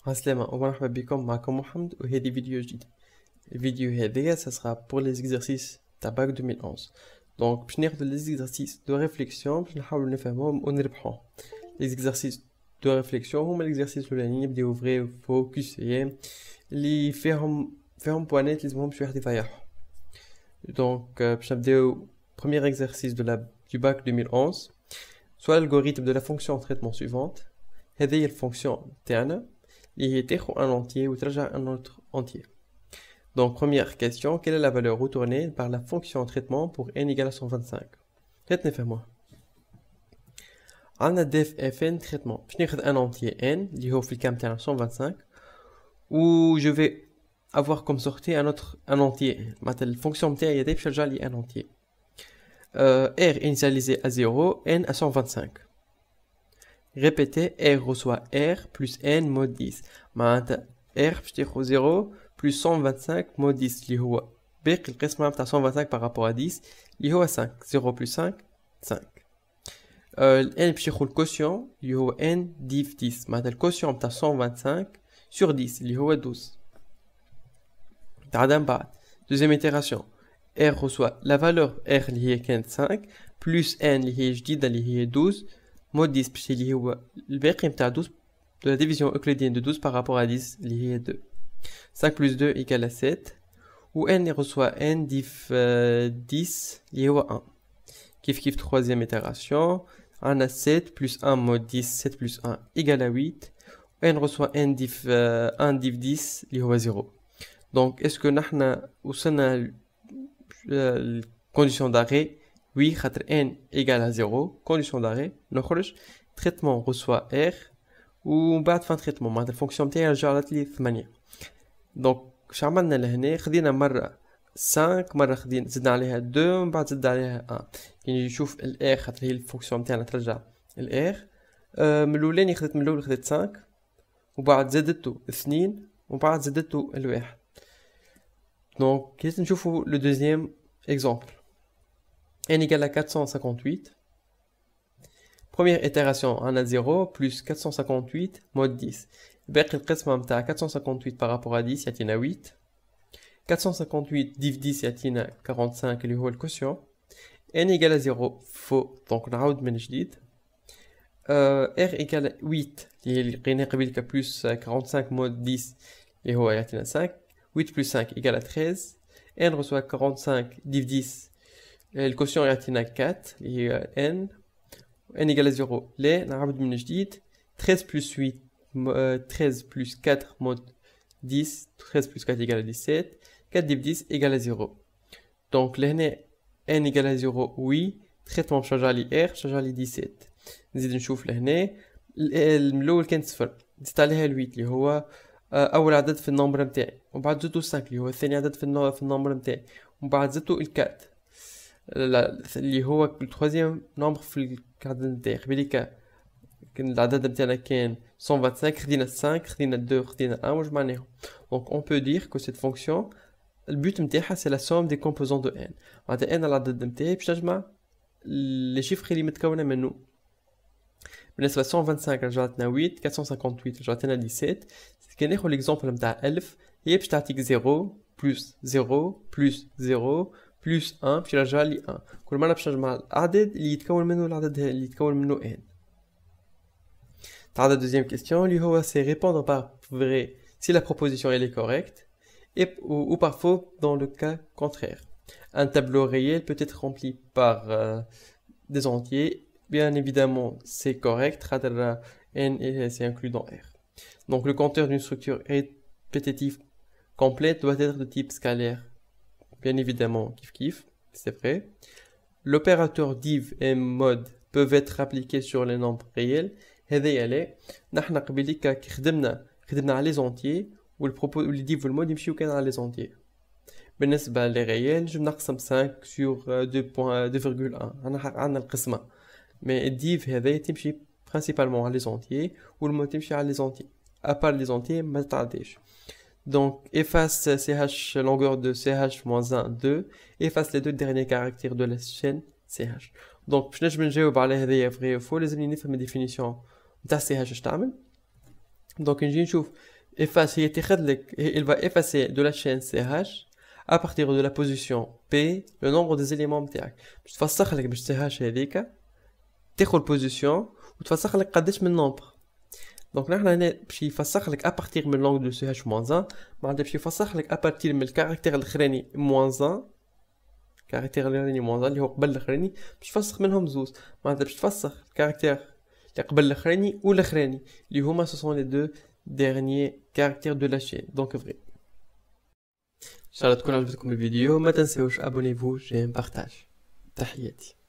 Assalam wa marhaba bikum, معكم محمد وهذه فيديو جديد. الفيديو هذايا ça sera pour les exercices تاع باك 2011. Donc باش ناخذ les exercices de réflexion باش نحاولوا نفهموهم ونربحوهم. Les exercices de réflexion هما l'exercice الاولانيين يبداو vrai ou faux QCM اللي فيهم بوانات لازمهمش واحد يضيعهم. Donc باش نبداو premier exercice du bac 2011. Soit l'algorithme de la fonction de traitement suivante. هذه الفونكسيون تاعنا اللي هي تاخذ un entier وترجع un autre entier. Donc première question, quelle est la valeur retournée par la fonction de traitement pour n égale à 125? هات نفهموها. عندنا def fn traitement باش ناخذ un entier n اللي هو في الكام تاعنا 125 و je vais avoir comme sortie un entier معناتها الفونكسيون نتاعي هذه باش ترجع لي un entier. R initialisé à 0, n à 125. Répétez, R reçoit R plus n mod 10. معناتها R باش تاخذ 0 plus 125 mod 10 اللي هو باقي القسمة بتاع 125 par rapport à 10 اللي هو 5. 0 plus 5 5. n باش ياخذ الكوسيون اللي هو n div 10 معناتها الكوسيون بتاع 125 sur 10 اللي هو 12. تعال من بعد deuxième itération. R reçoit la valeur R اللي هي كانت 5 plus n اللي هي جديدة اللي هي 12 mod 10 باش اللي هو الباقي نتاع 12 de la division euclidienne de 12 par rapport à 10 اللي هي 2. 5 plus 2 égale à 7 ou n reçoit n div 10 اللي هو 1. كيف troisième itération on a 7 plus 1 mod 10 7 plus 1 égale à 8 n reçoit n div 1 div 10 اللي هو 0. Donc est-ce que نحنا وصلنا condition d'arrêt? Oui, n égale à 0, condition d'arrêt, نخرج, traitement reçoit R, و بعد fin traitement, معناتها الفونكسيون نتاعي رجعت لي 8. دونك واش عملنا لهنا؟ خدينا مرة 5 مرة زدنا عليها 2 ومن بعد زدنا عليها 1. يعني نشوف ال R خاطر هي الفونكسيون نتاعنا ترجع ال R. من الأولاني خديت من الأول خديت 5 وبعد زدته 2 وبعد زدته الواحد. دونك كيف نشوفوا le deuxième exemple. n égale à 458. Première itération, on a 0 plus 458 mod 10. باقي القسمة متاع 458 par rapport à 10 يعطينا 8. 458 div 10 يعطينا 45 اللي هو الكوسيون. n égale à 0 faux, donc نعاود من جديد. r égale à 8 اللي لقيناه قبيلك plus 45 mod 10 اللي هو يعطينا 5. 8 plus 5 égale à 13. n reçoit 45 div 10 le quotient يعطينا 4 اللي هي n n égale à 0 لا نعاود من جديد 13 plus 8 13 plus 4 mod 10 13 plus 4 égale à 17 4 div 10 égale à 0. donc لهنا n égale à 0 oui traitement باش يرجع لي r باش يرجع لي 17. نزيد نشوف لهنا الاول كان صفر زدت عليها ال 8 اللي هو اول عدد في النمبر نتاعي ومن بعد زدتو 5 اللي هو ثاني عدد في النمبر نتاعي ومن بعد زدتو ال 4 اللي هو التروازيام نمبر في العدد نتاعي. قبيليكا كان العدد نتاعنا كان 125 خدينا 5 خدينا 2 خدينا 1 وجمعناهم. دونك اون بو دير كو سيت فونكسيون البوت نتاعها سي لا سوم دي كومبوزون دو ان معناتها ان العدد نتاعي باش تجمع لي شيفر اللي متكونه منه. بالنسبه ل 125 رجعتنا 8 458 رجعتنا 17. كي ناخذ ليكزامبل نتاع 1000 هي باش تعطيك 0 بلس 0 بلس 0 بلس 1 باش يرجع لي 1. كل مره باش نجمع العدد اللي يتكون منه العدد اللي يتكون منه n. تعال deuxième question اللي هو c'est répondre par vrai si la proposition elle est correcte ou par faux dans le cas contraire. Un tableau réel peut être rempli par des entiers. Bien évidemment c'est correct n c'est inclus dans R. Donc le compteur d'une structure répétitive complète doit être de type scalaire. Bien évidemment, kiff, c'est vrai. L'opérateur div et mod peuvent être appliqués sur les nombres réels. هذه ليه نحنا قبيليكا كي خدمنا على les entiers واللي div والmod يمشيو كان على les entiers. بالنسبة لي réels نجم نقسم 5 sur 2.1 عندنا القسمة. mais div هذه تمشي principalement على les entiers والmod تمشي على les entiers. à part les entiers ما تعديش. Donc, efface CH longueur de CH-1, 2. Efface les deux derniers caractères de la chaîne CH. Donc, باش نجم نجاوب على هذه vrai ou faux لازمني نفهم الديفينيسيون نتاع CH اش تعمل. Donc نجي نشوف efface هي تاخذ لك il va effacer de la chaîne CH à partir de la position P le nombre des éléments نتاعك باش تفسخ لك باش CH هذيك تاخذ البوزيسيون وتفسخ لك قداش من نومبر. دونك نحن هنا باش يفسخ لك ابارتيغ من لونغ دو سي اتش موان 1 معناتها باش يفسخ لك ابارتيغ من الكاركتير الاخراني موان 1 الكاركتير الاخراني موان 1 اللي هو قبل الاخراني باش تفسخ منهم زوز معناتها باش تفسخ الكاركتير اللي قبل الاخراني والاخراني اللي هما سو سون لي دو ديرنيي كاركتير دو لا شين دونك فري. ان شاء الله تكون عجبتكم الفيديو ما تنساوش ابونيفو جيم بارتاج. تحياتي.